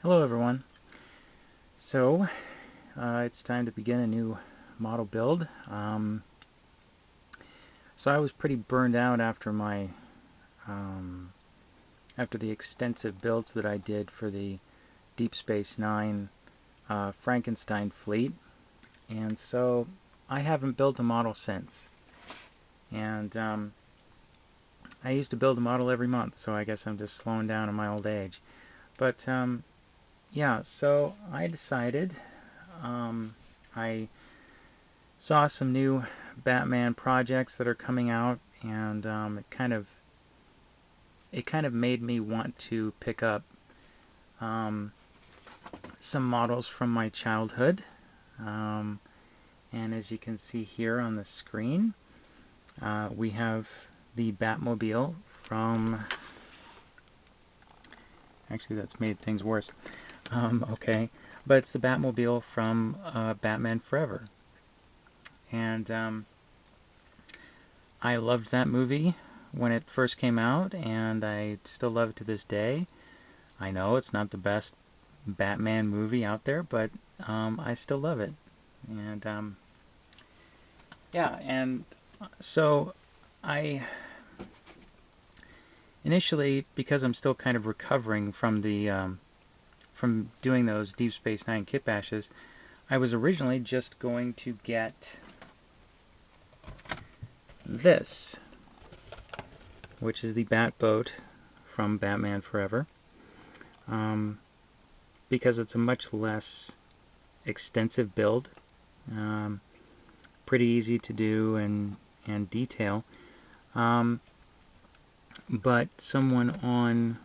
Hello everyone. So it's time to begin a new model build. So I was pretty burned out after my after the extensive builds that I did for the Deep Space Nine Frankenstein fleet, and so I haven't built a model since. And I used to build a model every month, so I guess I'm just slowing down in my old age. But yeah, so I decided I saw some new Batman projects that are coming out, and it kind of made me want to pick up some models from my childhood. And as you can see here on the screen, we have the Batmobile from... Actually, that's made things worse. Okay, but it's the Batmobile from Batman Forever. And I loved that movie when it first came out, and I still love it to this day. I know it's not the best Batman movie out there, but I still love it. And yeah, and so I initially, because I'm still kind of recovering from the from doing those Deep Space Nine kit bashes, I was originally just going to get this, which is the Batboat from Batman Forever, because it's a much less extensive build, pretty easy to do and detail. But someone on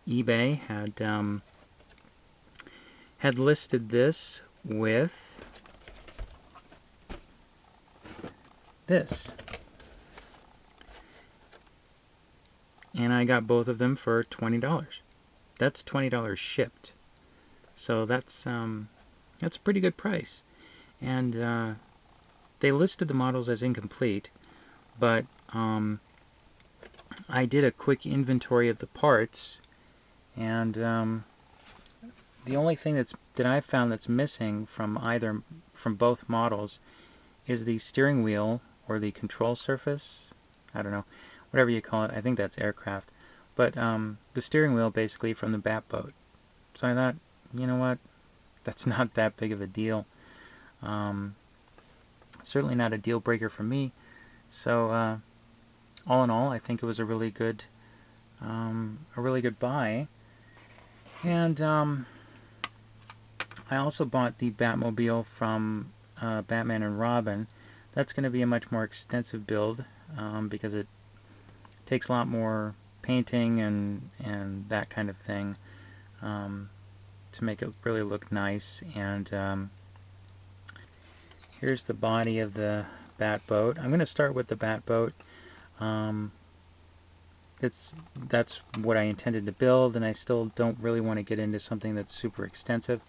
eBay had listed this with this, and I got both of them for $20. That's $20 shipped, so that's a pretty good price. And they listed the models as incomplete, but I did a quick inventory of the parts, and the only thing that I've found that's missing from both models is the steering wheel, or the control surface. I don't know, whatever you call it. I think that's aircraft. But the steering wheel basically from the Batboat. So I thought, you know what, that's not that big of a deal. Certainly not a deal breaker for me. So all in all, I think it was a really good buy. And I also bought the Batmobile from Batman and Robin. That's going to be a much more extensive build because it takes a lot more painting and that kind of thing to make it really look nice. And here's the body of the Batboat. I'm going to start with the Batboat. That's what I intended to build, and I still don't really want to get into something that's super extensive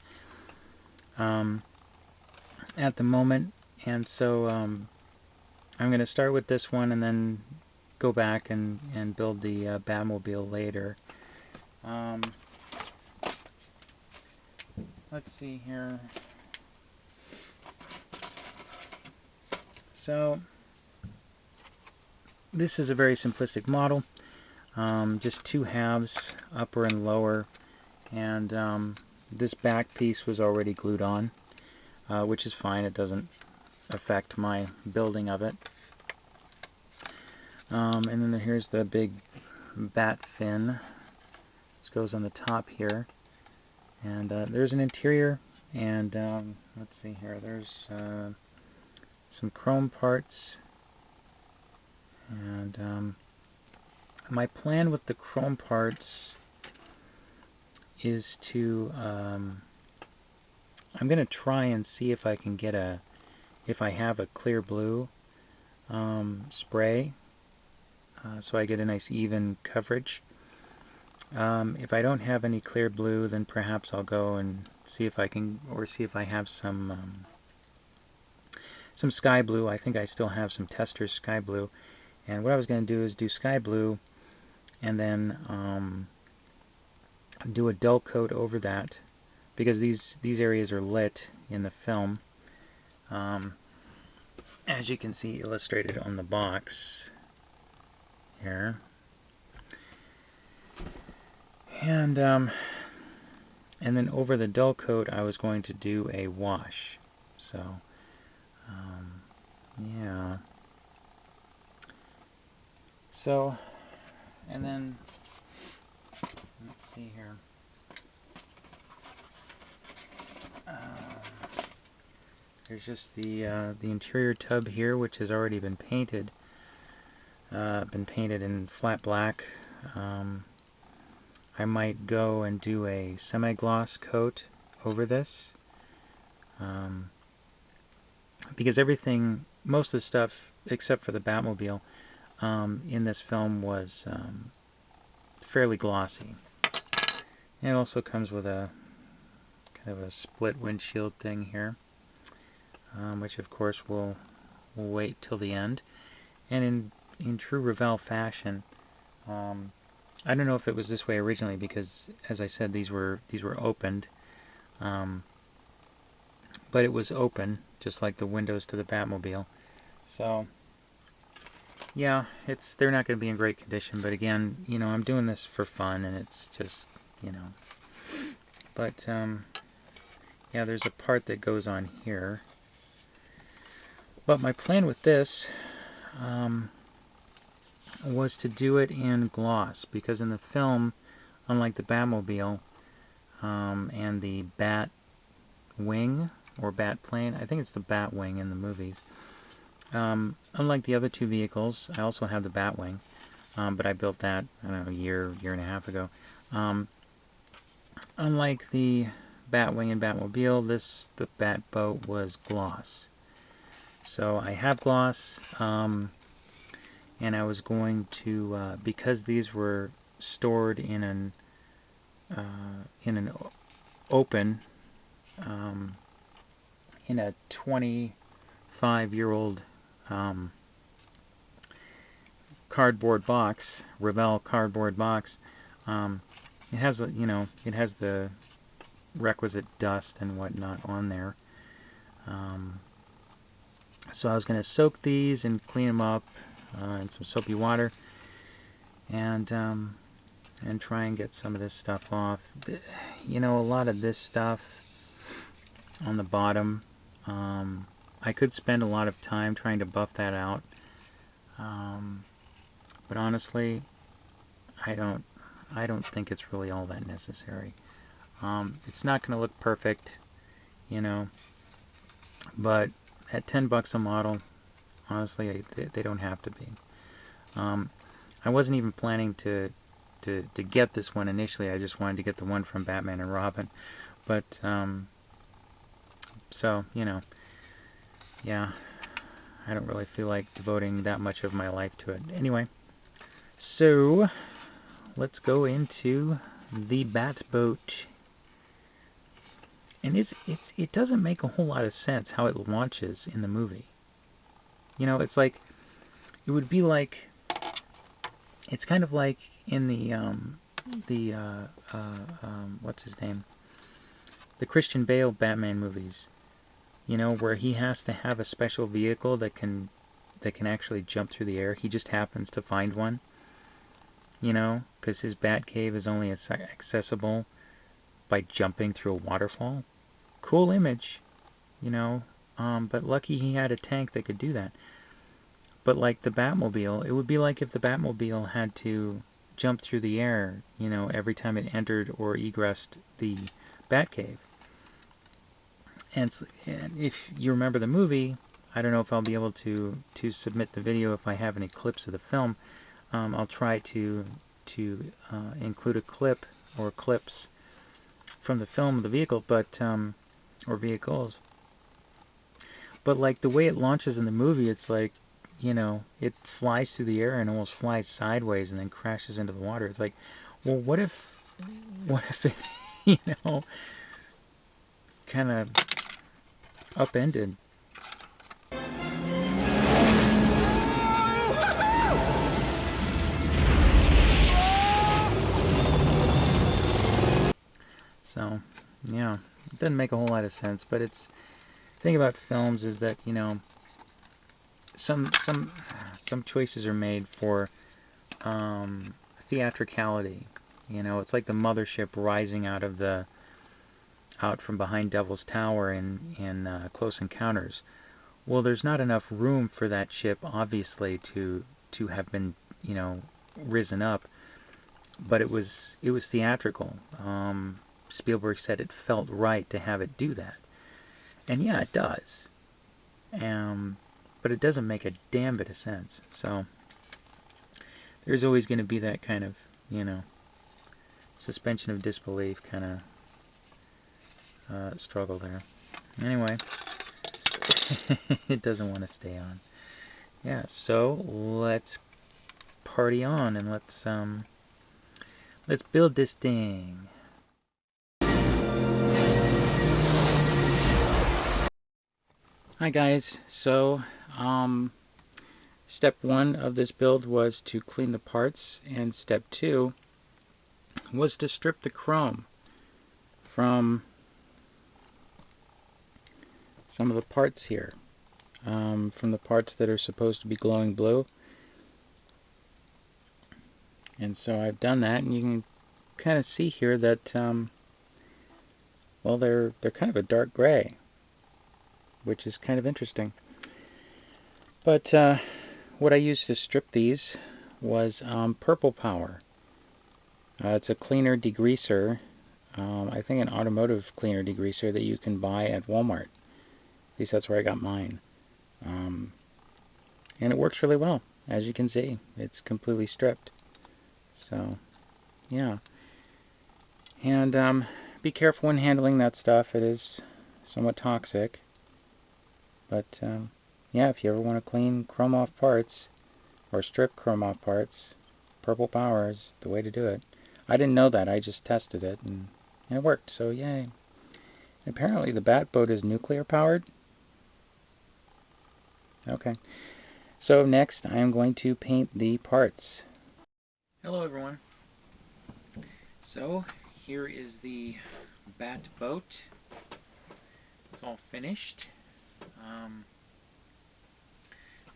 at the moment. And so I'm going to start with this one and then go back and build the Batmobile later. Let's see here. So this is a very simplistic model, just two halves, upper and lower, and this back piece was already glued on, which is fine. It doesn't affect my building of it. And then here's the big bat fin. This goes on the top here, and there's an interior, and let's see here, there's some chrome parts. And my plan with the chrome parts is to I'm going to try and see if I can get if I have a clear blue spray, so I get a nice even coverage. If I don't have any clear blue, then perhaps I'll go and see if I can, or see if I have some sky blue. I think I still have some Tester sky blue. And what I was going to do is do sky blue, and then do a dull coat over that, because these areas are lit in the film, as you can see illustrated on the box here. And then over the dull coat I was going to do a wash. So yeah. So, and then let's see here. There's just the interior tub here, which has already been painted. In flat black. I might go and do a semi-gloss coat over this, because everything, most of the stuff except for the Batmobile in this film was fairly glossy. And it also comes with a kind of a split windshield thing here, which of course we'll wait till the end. And in true Revell fashion, I don't know if it was this way originally, because as I said, these were opened, but it was open just like the windows to the Batmobile. So yeah, they're not going to be in great condition, but again, you know, I'm doing this for fun, and it's just, you know. But yeah, there's a part that goes on here. But my plan with this was to do it in gloss, because in the film, unlike the Batmobile and the Bat Wing or Bat Plane, I think it's the Bat Wing in the movies. Unlike the other two vehicles, I also have the Batwing, but I built that, I don't know, a year and a half ago. Unlike the Batwing and Batmobile, the Batboat was gloss. So I have gloss, and I was going to, because these were stored in an open, in a 25-year-old cardboard box, Revell cardboard box. It has it has the requisite dust and whatnot on there. So I was going to soak these and clean them up in some soapy water, and try and get some of this stuff off. You know, a lot of this stuff on the bottom, I could spend a lot of time trying to buff that out, but honestly, I don't think it's really all that necessary. It's not going to look perfect, you know, but at $10 a model, honestly, they don't have to be. I wasn't even planning to get this one initially. I just wanted to get the one from Batman and Robin, but so, you know, yeah, I don't really feel like devoting that much of my life to it. Anyway, so let's go into the Batboat. And it doesn't make a whole lot of sense how it launches in the movie. You know, it's like, it would be like, it's kind of like in the what's his name? The Christian Bale Batman movies. You know, where he has to have a special vehicle that can actually jump through the air. He just happens to find one. You know, because his Batcave is only accessible by jumping through a waterfall. Cool image, you know, but lucky he had a tank that could do that. But like the Batmobile, it would be like if the Batmobile had to jump through the air, you know, every time it entered or egressed the Batcave. And if you remember the movie, I don't know if I'll be able to submit the video if I have any clips of the film. I'll try to include a clip or clips from the film of the vehicle, but or vehicles. But like the way it launches in the movie, it's like, you know, it flies through the air and almost flies sideways and then crashes into the water. It's like, well, what if it, you know, kind of upended? So, yeah, it doesn't make a whole lot of sense, but it's the thing about films is that, you know, some choices are made for theatricality. You know, it's like the mothership rising out from behind Devil's Tower in Close Encounters. Well, there's not enough room for that ship, obviously, to have been, you know, risen up. But it was theatrical. Spielberg said it felt right to have it do that, and yeah, it does. But it doesn't make a damn bit of sense. So there's always going to be that kind of, you know, suspension of disbelief kind of struggle there. Anyway, it doesn't want to stay on. Yeah, so let's party on and let's build this thing. Hi guys. So step 1 of this build was to clean the parts, and step 2 was to strip the chrome from some of the parts here, from the parts that are supposed to be glowing blue. And so I've done that, and you can kind of see here that well, they're kind of a dark gray, which is kind of interesting. But what I used to strip these was purple power. It's a cleaner degreaser, I think an automotive cleaner degreaser that you can buy at Walmart. At least that's where I got mine. And it works really well. As you can see, it's completely stripped. So, yeah. And be careful when handling that stuff. It is somewhat toxic. But yeah, if you ever want to clean chrome off parts, or strip chrome off parts, purple power is the way to do it. I didn't know that. I just tested it, and it worked, so yay. Apparently the Batboat is nuclear powered. Okay. So next I am going to paint the parts. Hello everyone. So here is the Batboat. It's all finished. I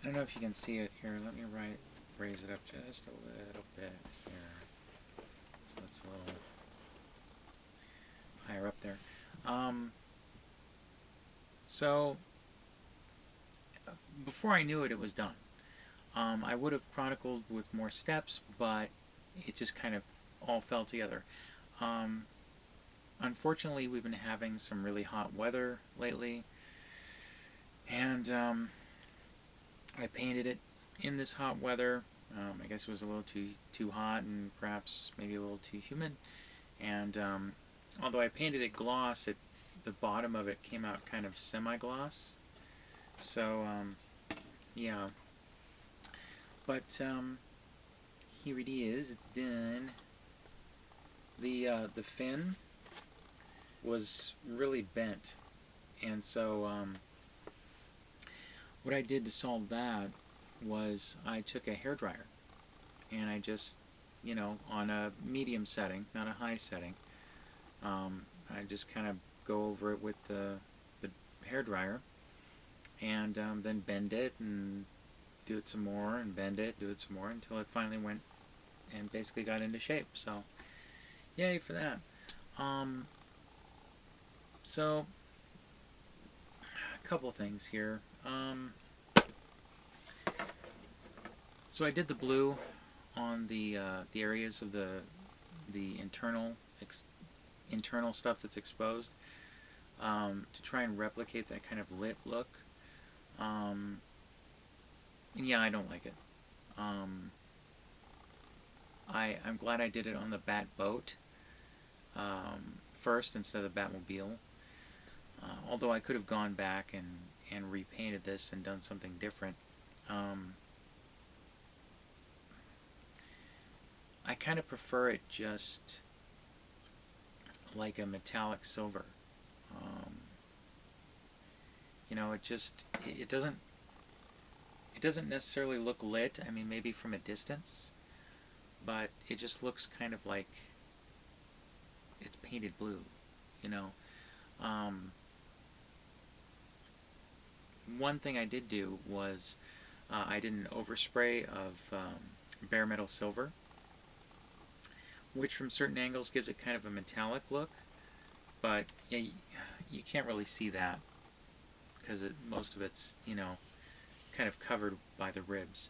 don't know if you can see it here. Let me raise it up just a little bit here. So it's a little higher up there. So before I knew it, it was done. I would have chronicled with more steps, but it just kind of all fell together. Unfortunately, we've been having some really hot weather lately, and I painted it in this hot weather. I guess it was a little too hot and perhaps maybe a little too humid. And although I painted it gloss, the bottom of it came out kind of semi-gloss. So yeah. But here it is. It's done. The fin was really bent, and so what I did to solve that was I took a hairdryer and I just, you know, on a medium setting, not a high setting, I just kind of go over it with the hairdryer, and then bend it and do it some more, and bend it, do it some more, until it finally went and basically got into shape. So yay for that. So a couple things here. So I did the blue on the areas of the internal stuff that's exposed, to try and replicate that kind of lit look. And yeah, I don't like it. I'm glad I did it on the Batboat first instead of the Batmobile. Although I could have gone back and repainted this and done something different. I kind of prefer it just like a metallic silver. You know, it doesn't necessarily look lit. I mean, maybe from a distance, but it just looks kind of like it's painted blue. you know. Um, One thing I did do was I did an overspray of bare metal silver, which from certain angles gives it kind of a metallic look, but yeah, you can't really see that because most of it's, you know, kind of covered by the ribs.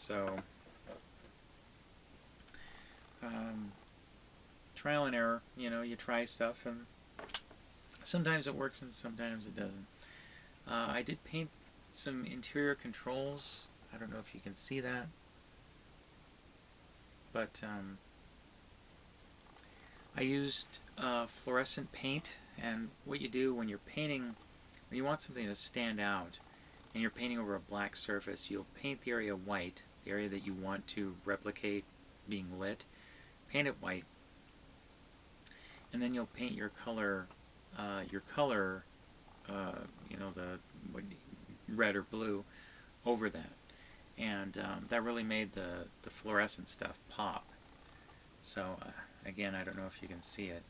So um, trial and error, you know, you try stuff and sometimes it works and sometimes it doesn't. I did paint some interior controls. I don't know if you can see that, but I used fluorescent paint, and what you do when you're painting, when you want something to stand out, and you're painting over a black surface, you'll paint the area white, the area that you want to replicate being lit, paint it white, and then you'll paint your color, you know, the red or blue over that, and that really made the fluorescent stuff pop. So again, I don't know if you can see it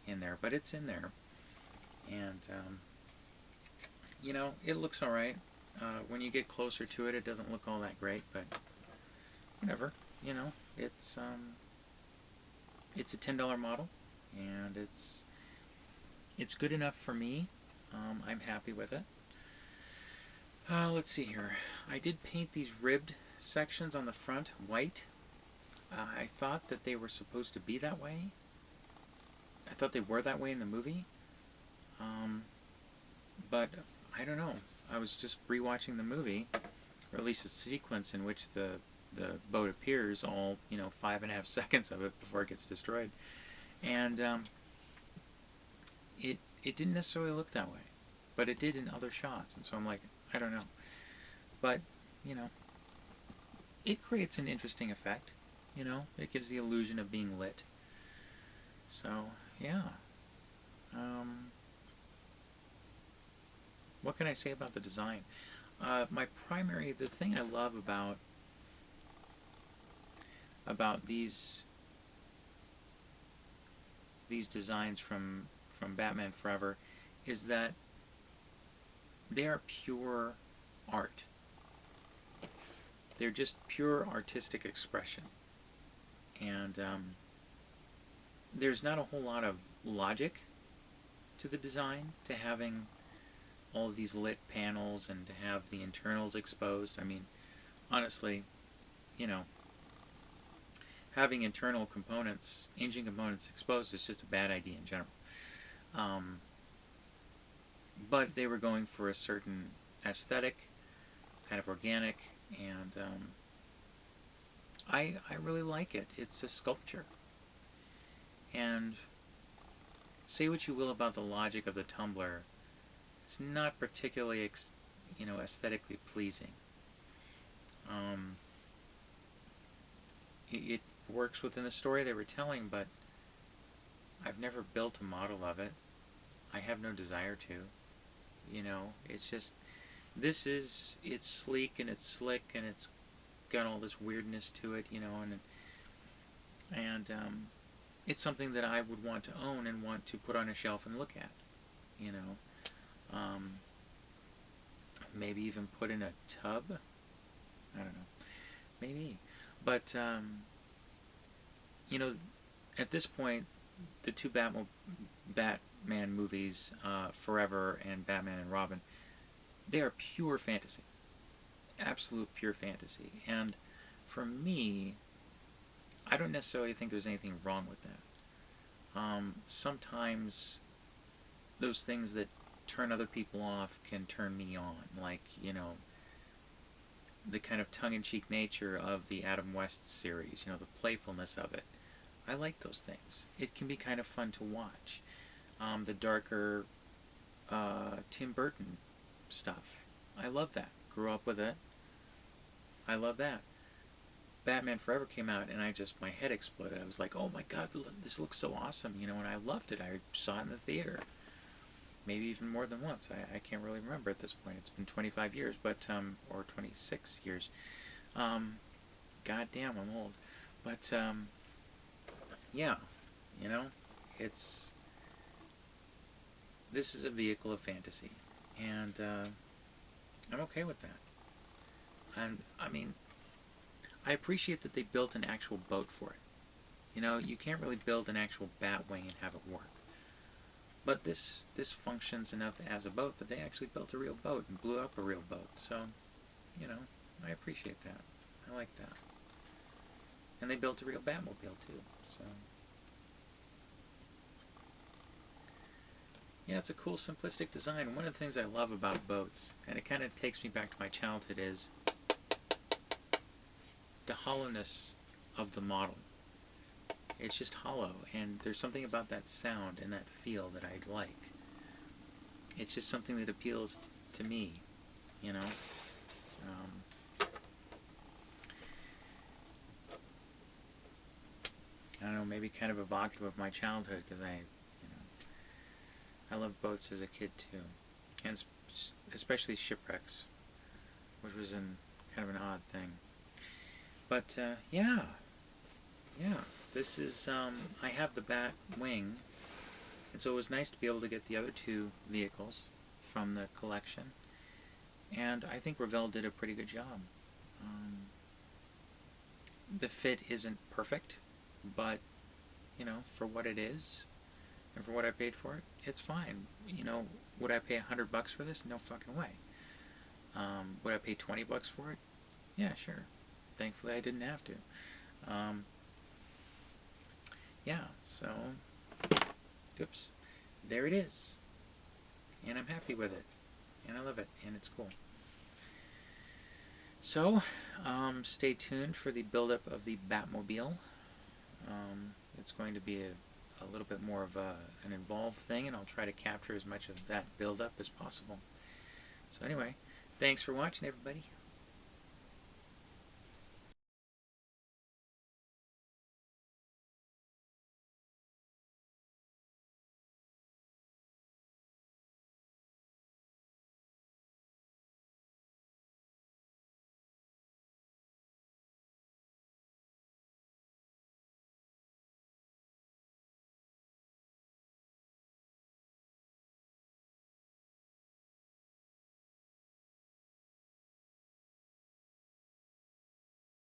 in there, but it's in there, and you know, it looks all right. When you get closer to it, it doesn't look all that great, but whatever. You know, it's a $10 model, and it's good enough for me. I'm happy with it. Let's see here. I did paint these ribbed sections on the front white. I thought that they were supposed to be that way. I thought they were that way in the movie. But I don't know. I was just rewatching the movie, or at least the sequence in which the boat appears, all, you know, 5.5 seconds of it before it gets destroyed, and it didn't necessarily look that way, but it did in other shots, and so I'm like, I don't know, but you know, it creates an interesting effect. You know, it gives the illusion of being lit. So yeah. Um, what can I say about the design? The thing I love about these designs from Batman Forever is that they are pure art. They're just pure artistic expression, and there's not a whole lot of logic to the design, to having all of these lit panels and to have the internals exposed. I mean, honestly, you know, having internal components, engine components exposed is just a bad idea in general. Um, but they were going for a certain aesthetic, kind of organic, and I really like it. It's a sculpture. And say what you will about the logic of the tumbler, it's not particularly, you know, aesthetically pleasing. Um, it works within the story they were telling, but I've never built a model of it. I have no desire to. You know, it's just, it's sleek and it's slick and it's got all this weirdness to it, you know, and it's something that I would want to own and want to put on a shelf and look at, you know. Maybe even put in a tub. I don't know. Maybe. But, you know, at this point, the two Batman movies, Forever and Batman and Robin, they are pure fantasy. Absolute pure fantasy. And for me, I don't necessarily think there's anything wrong with that. Sometimes those things that turn other people off can turn me on. Like, you know, the kind of tongue-in-cheek nature of the Adam West series, you know, the playfulness of it. I like those things. It can be kind of fun to watch. The darker Tim Burton stuff. I love that. Grew up with it. I love that. Batman Forever came out and my head exploded. I was like, oh my god, this looks so awesome, you know, and I loved it. I saw it in the theater. Maybe even more than once. I can't really remember at this point. It's been 25 years, but, or 26 years. God damn, I'm old. But, yeah, you know, it's this is a vehicle of fantasy, and I'm okay with that. And I mean, I appreciate that they built an actual boat for it. You know, you can't really build an actual Batwing and have it work. But this functions enough as a boat that they actually built a real boat and blew up a real boat. So, you know, I appreciate that. I like that. And they built a real Batmobile too. So, yeah, it's a cool, simplistic design. One of the things I love about boats, and it kind of takes me back to my childhood, is the hollowness of the model. It's just hollow, and there's something about that sound and that feel that I like. It's just something that appeals to me, you know. I don't know, maybe kind of evocative of my childhood, because I loved boats as a kid too, and especially shipwrecks, which was kind of an odd thing. But yeah, this is I have the Bat Wing, and so it was nice to be able to get the other two vehicles from the collection, and I think Revell did a pretty good job. The fit isn't perfect, but you know, for what it is and for what I paid for it, it's fine. You know, would I pay $100 for this? No fucking way. Would I pay $20 for it? Yeah, sure. Thankfully, I didn't have to. Yeah, so, oops, there it is, and I'm happy with it, and I love it, and it's cool. So, stay tuned for the build-up of the Batmobile. It's going to be a little bit more of an involved thing, and I'll try to capture as much of that build-up as possible. So anyway, thanks for watching, everybody.